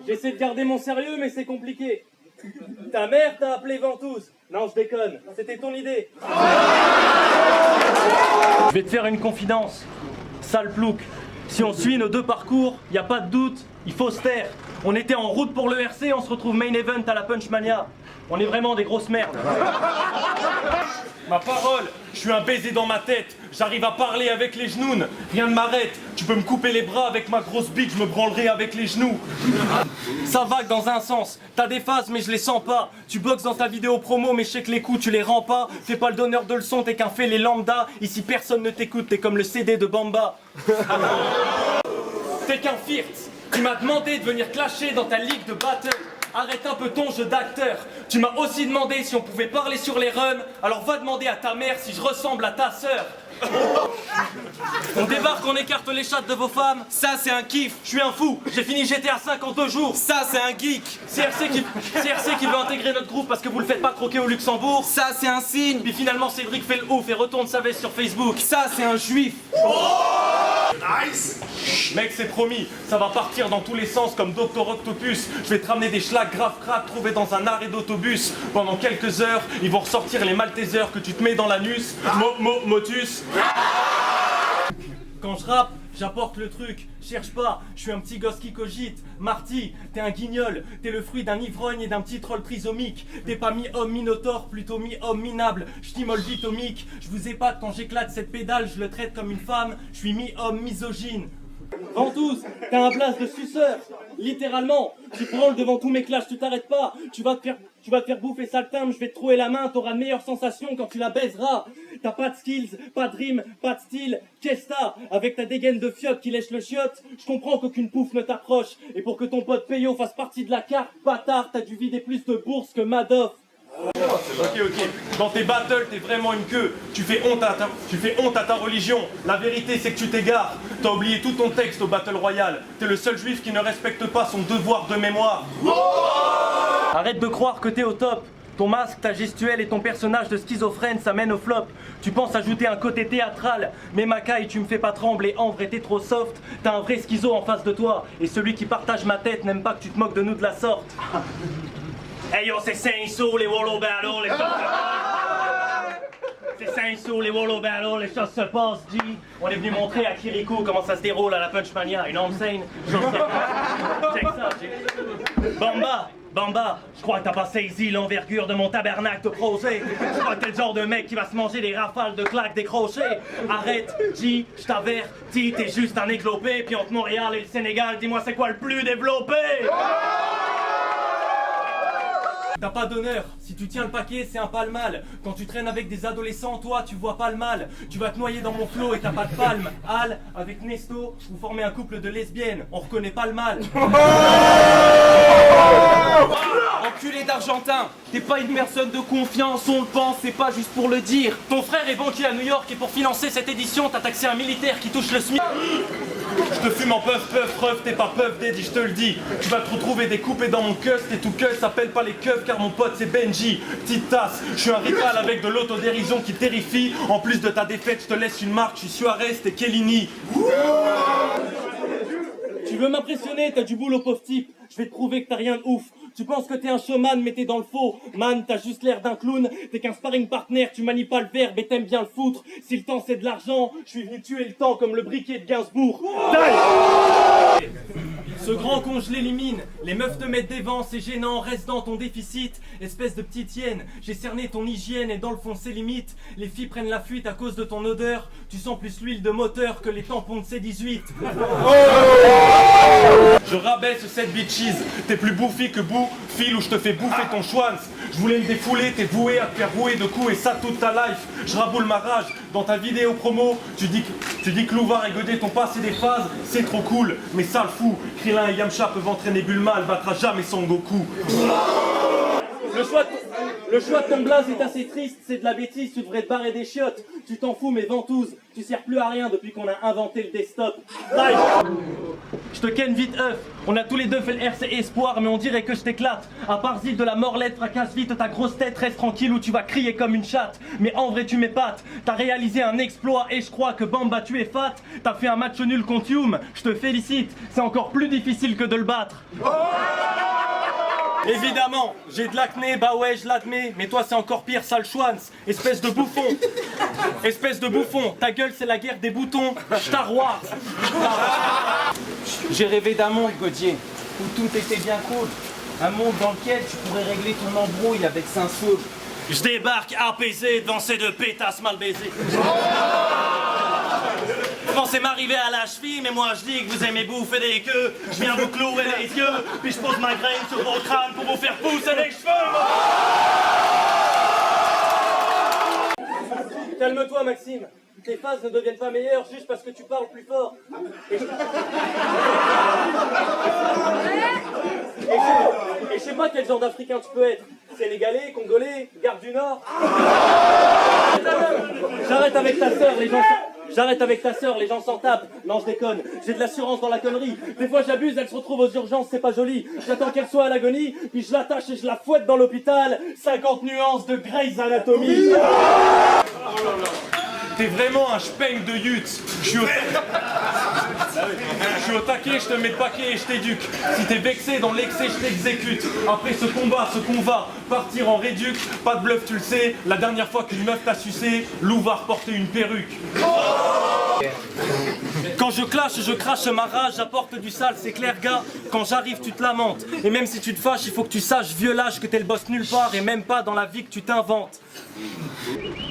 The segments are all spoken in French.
J'essaie de garder mon sérieux, mais c'est compliqué. Ta mère t'a appelé ventouse. Non, je déconne. C'était ton idée. Je vais te faire une confidence. Sale plouc. Si on suit nos deux parcours, y a pas de doute, il faut se taire. On était en route pour le RC, on se retrouve main event à la Punchmania. On est vraiment des grosses merdes. Ma parole, je suis un baiser dans ma tête. J'arrive à parler avec les genoux. Rien ne m'arrête. Tu peux me couper les bras avec ma grosse bite, je me branlerai avec les genoux. Ça vague dans un sens. T'as des phases mais je les sens pas. Tu boxes dans ta vidéo promo mais je sais que les coups tu les rends pas. Fais pas le donneur de leçons, t'es qu'un fait les lambda. Ici personne ne t'écoute, t'es comme le CD de Bamba. T'es qu'un firtz. Tu m'as demandé de venir clasher dans ta ligue de battle. Arrête un peu ton jeu d'acteur. Tu m'as aussi demandé si on pouvait parler sur les runs. Alors va demander à ta mère si je ressemble à ta sœur. On débarque, on écarte les chattes de vos femmes. Ça c'est un kiff. Je suis un fou, j'ai fini GTA 5 en 2 jours. Ça c'est un geek. CRC qui veut intégrer notre groupe parce que vous le faites pas croquer au Luxembourg. Ça c'est un signe. Puis finalement Cédric fait le ouf et retourne sa veste sur Facebook. Ça c'est un juif. Nice. Mec, c'est promis, ça va partir dans tous les sens comme Dr Octopus. Je vais te ramener des schlags grave crap trouvés dans un arrêt d'autobus. Pendant quelques heures, ils vont ressortir les maltesers que tu te mets dans l'anus. Motus. Quand je rappe, j'apporte le truc. Cherche pas, je suis un petit gosse qui cogite. Marty, t'es un guignol. T'es le fruit d'un ivrogne et d'un petit troll trisomique. T'es pas mi-homme minotaure, plutôt mi-homme minable. Je t'immole bitomique. Je vous épate quand j'éclate cette pédale. Je le traite comme une femme. Je suis mi-homme misogyne. Ventouse, t'as un place de suceur. Littéralement, tu prends le devant tous mes clashs, tu t'arrêtes pas. Tu vas te faire bouffer sale timbre, je vais te trouver la main, t'auras de meilleures sensations quand tu la baiseras. T'as pas de skills, pas de rime, pas de style. Qu'est-ce que t'as? Avec ta dégaine de fiotte qui lèche le chiotte, je comprends qu'aucune pouffe ne t'approche. Et pour que ton pote Payo fasse partie de la carte, bâtard, t'as dû vider plus de bourses que Madoff. Ok. Dans tes battles, t'es vraiment une queue. Tu fais honte à ta religion. La vérité, c'est que tu t'égares. T'as oublié tout ton texte au Battle Royale. T'es le seul juif qui ne respecte pas son devoir de mémoire. Arrête de croire que t'es au top. Ton masque, ta gestuelle et ton personnage de schizophrène, ça mène au flop. Tu penses ajouter un côté théâtral, mais Macaille, tu me fais pas trembler, en vrai t'es trop soft. T'as un vrai schizo en face de toi, et celui qui partage ma tête n'aime pas que tu te moques de nous de la sorte. Hey yo, c'est Saint-Saul, les Wallow Battle, les choses C'est Saint-Saul, les Wallow Battle, les choses se passent, G. On est venu montrer à Kiriko comment ça se déroule à la Punchmania, une enseigne. Check ça, G. Bamba, je crois que t'as pas saisi l'envergure de mon tabernacle de prosé. Je crois que t'es le genre de mec qui va se manger des rafales de claques décrochées. Arrête, G, je t'avertis, t'es juste un éclopé. Puis entre Montréal et le Sénégal, dis-moi c'est quoi le plus développé? T'as pas d'honneur, si tu tiens le paquet, c'est un pas le mal. Quand tu traînes avec des adolescents, toi, tu vois pas le mal. Tu vas te noyer dans mon flot et t'as pas de palme. Al, avec Nesto, vous formez un couple de lesbiennes, on reconnaît pas le mal. Enculé d'Argentin, t'es pas une personne de confiance, on le pense, c'est pas juste pour le dire. Ton frère est banquier à New York et pour financer cette édition, t'as taxé un militaire qui touche le SMIC. Je te fume en puff, preuve, t'es pas puff, Daddy, je te le dis. Tu vas te retrouver découpé dans mon cust et tout cust s'appelle pas les keufs car mon pote c'est Benji. Petite tasse, je suis un rival avec de l'autodérision qui terrifie. En plus de ta défaite, je te laisse une marque, je suis Suarez, t'es Kellini. Tu veux m'impressionner, t'as du boulot pauvre type. Je vais te prouver que t'as rien de ouf. Tu penses que t'es un showman mais t'es dans le faux. Man, t'as juste l'air d'un clown. T'es qu'un sparring partner, tu manies pas le verbe et t'aimes bien le foutre. Si le temps c'est de l'argent, je suis venu tuer le temps comme le briquet de Gainsbourg. Ce grand con je l'élimine. Les meufs te mettent des vents, c'est gênant, reste dans ton déficit. Espèce de petite hyène, j'ai cerné ton hygiène et dans le fond c'est limite. Les filles prennent la fuite à cause de ton odeur. Tu sens plus l'huile de moteur que les tampons de C18. Je rabaisse cette bitches. T'es plus bouffi que bout, fil où je te fais bouffer ton schwanz. Je voulais me défouler, t'es voué à te faire rouer de coups et ça toute ta life. Je raboule ma rage. Dans ta vidéo promo, tu dis que Louvard et Godet t'ont passé des phases, c'est trop cool, mais ça le fou. Krillin et Yamcha peuvent entraîner Bulma, elle battra jamais Son Goku. Le choix de ton blaze est assez triste, c'est de la bêtise, tu devrais te barrer des chiottes. Tu t'en fous mais ventouse, tu sers plus à rien depuis qu'on a inventé le desktop. Bye. Je te ken vite œuf, on a tous les deux fait le RC Espoir mais on dirait que je t'éclate. À part zile de la morlette, fracasse vite ta grosse tête, reste tranquille ou tu vas crier comme une chatte. Mais en vrai tu m'épates, t'as réalisé un exploit et je crois que Bamba tu es fat. T'as fait un match nul contre Hume, je te félicite, c'est encore plus difficile que de le battre. Évidemment, j'ai de l'acné, bah ouais, je l'admets, mais toi c'est encore pire, sale Schwanz, espèce de bouffon. Espèce de bouffon, ta gueule c'est la guerre des boutons, Star Wars. J'ai rêvé d'un monde, Godier, où tout était bien cool. Un monde dans lequel tu pourrais régler ton embrouille avec Saint-Saul. Je débarque apaisé devant ces deux pétasses mal baisées. Vous pensez m'arriver à la cheville, mais moi je dis que vous aimez bouffer des queues. Je viens vous clouer les yeux, puis je pose ma graine sur vos crânes pour vous faire pousser les cheveux. Calme-toi Maxime, tes phases ne deviennent pas meilleures juste parce que tu parles plus fort. Et je sais pas quel genre d'Africain tu peux être. Sénégalais, Congolais, Garde du Nord. J'arrête avec ta sœur, les gens s'en tapent. Non, je déconne, j'ai de l'assurance dans la connerie. Des fois j'abuse, elle se retrouve aux urgences, c'est pas joli. J'attends qu'elle soit à l'agonie, puis je l'attache et je la fouette dans l'hôpital. 50 nuances de Grey's Anatomy. T'es vraiment un speng de Yutz. Je suis au taquet, je te mets de paquet et je t'éduque. Si t'es vexé dans l'excès, je t'exécute. Après ce combat, ce qu'on va partir en réduc. Pas de bluff, tu le sais. La dernière fois qu'une meuf t'a sucé, Lou va reporter une perruque. Quand je clash, je crache ma rage, j'apporte du sale, c'est clair gars. Quand j'arrive, tu te lamentes. Et même si tu te fâches, il faut que tu saches, vieux lâche, que t'es le boss nulle part et même pas dans la vie que tu t'inventes.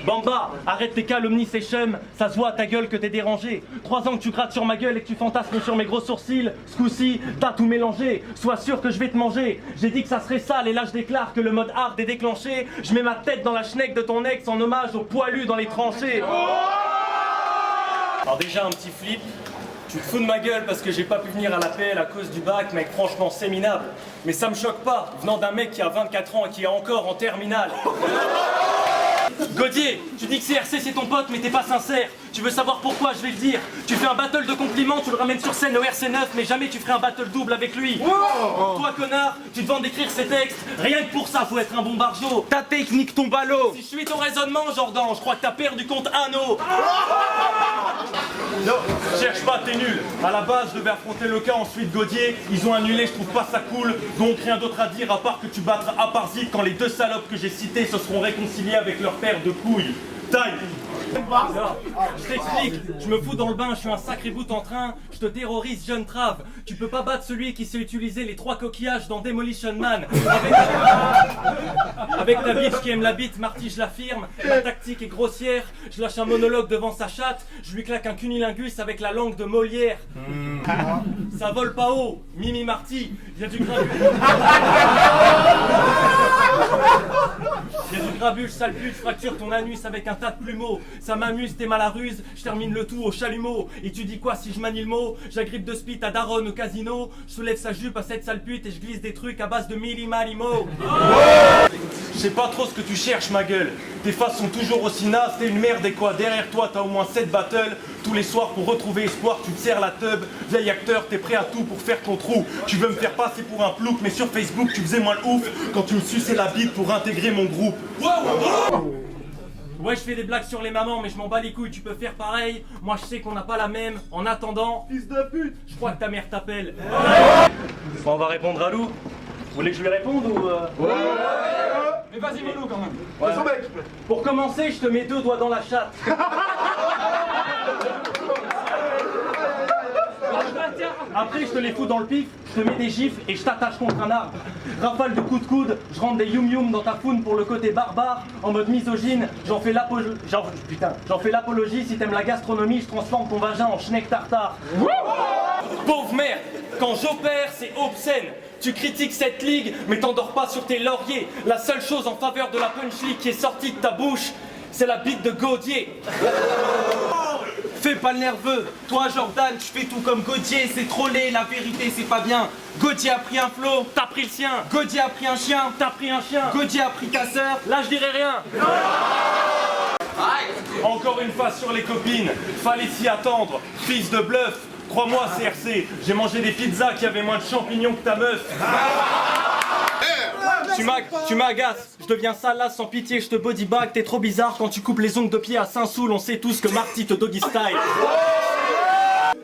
Bamba, arrête tes calomnies, c'est chum. Ça se voit à ta gueule que t'es dérangé. 3 ans que tu grattes sur ma gueule et que tu fantasmes sur mes gros sourcils. Ce coup-ci, t'as tout mélangé. Sois sûr que je vais te manger. J'ai dit que ça serait sale et là je déclare que le mode hard est déclenché. Je mets ma tête dans la schneck de ton ex en hommage aux poilus dans les tranchées. Alors déjà un petit flip. Tu te fous de ma gueule parce que j'ai pas pu venir à l'appel à cause du bac, mec, franchement c'est minable. Mais ça me choque pas, venant d'un mec qui a 24 ans et qui est encore en terminale. Godier, tu dis que CRC c'est ton pote mais t'es pas sincère. Tu veux savoir pourquoi, je vais le dire. Tu fais un battle de compliments, tu le ramènes sur scène au RC9, mais jamais tu ferais un battle double avec lui. Toi connard, tu te vends d'écrire ces textes, rien que pour ça faut être un bon barjo. Ta technique, ton ballot. Si je suis ton raisonnement Jordan, je crois que t'as perdu compte anneau. Non, cherche pas, t'es nul. À la base, je devais affronter le cas, ensuite Godier. Ils ont annulé, je trouve pas ça cool. Donc rien d'autre à dire à part que tu battras à part zit quand les deux salopes que j'ai citées se seront réconciliés avec leur père de couilles. Time. Alors, je t'explique, je me fous dans le bain, je suis un sacré bout en train, je te terrorise jeune trave. Tu peux pas battre celui qui sait utiliser les 3 coquillages dans Demolition Man. Avec ta bitch qui aime la bite, Marty je l'affirme. Ma tactique est grossière, je lâche un monologue devant sa chatte, je lui claque un cunilingus avec la langue de Molière. Ça vole pas haut, Mimi Marty, il y a du grabuge. Il y a du grabuge, sale pute, fracture ton anus avec un tas de plumeaux. Ça m'amuse, t'es mal à ruse, je termine le tout au chalumeau. Et tu dis quoi si je manie le mot? J'agrippe de spit à Daron au casino. Je soulève sa jupe à cette sale pute et je glisse des trucs à base de milli-malimo. Je sais pas trop ce que tu cherches ma gueule. Tes faces sont toujours aussi nazes, t'es une merde et quoi? Derrière toi t'as au moins 7 battles. Tous les soirs pour retrouver espoir tu te serres la teub. Vieil acteur, t'es prêt à tout pour faire ton trou. Tu veux me faire passer pour un plouc, mais sur Facebook tu faisais moins le ouf quand tu me suçais la bite pour intégrer mon groupe. Ouais, je fais des blagues sur les mamans, mais je m'en bats les couilles, tu peux faire pareil. Moi je sais qu'on n'a pas la même. En attendant, fils de pute, je crois que ta mère t'appelle. Bon, on va répondre à Lou. Vous voulez que je lui réponde ou Ouais. Mais vas-y Molou quand même. Ouais. Pour commencer, je te mets 2 doigts dans la chatte. Après, je te les fous dans le pif, je te mets des gifles et je t'attache contre un arbre. Rafale de coups de coude, je rentre des yum-yum dans ta foune pour le côté barbare. En mode misogyne, j'en fais l'apologie. Si t'aimes la gastronomie, je transforme ton vagin en schneck tartare. Pauvre merde, quand j'opère, c'est obscène. Tu critiques cette ligue, mais t'endors pas sur tes lauriers. La seule chose en faveur de la punch league qui est sortie de ta bouche, c'est la bite de Godier. Fais pas le nerveux. Toi, Jordan, tu fais tout comme Godier. C'est trollé, la vérité, c'est pas bien. Godier a pris un flot. T'as pris le sien. Godier a pris un chien. T'as pris un chien. Godier a pris ta sœur. Là, je dirais rien. Encore une fois sur les copines. Fallait s'y attendre. Fils de bluff. Crois-moi, CRC, j'ai mangé des pizzas qui avaient moins de champignons que ta meuf. Tu m'agaces, je deviens salace sans pitié, je te bodybag, t'es trop bizarre quand tu coupes les ongles de pied à Saint-Soul, on sait tous que Marty te doggy style.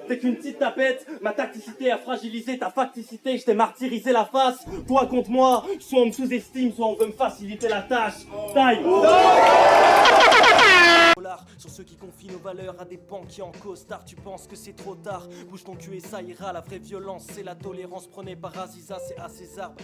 T'es qu'une petite tapette, ma tacticité a fragilisé ta facticité, je t'ai martyrisé la face. Toi contre moi, soit on me sous-estime, soit on veut me faciliter la tâche. Taille. Sur ceux qui confient nos valeurs à des banquiers en costard, tu penses que c'est trop tard. Bouge ton cul et ça ira, la vraie violence c'est la tolérance. Prenez par Aziza, c'est à ses arbres.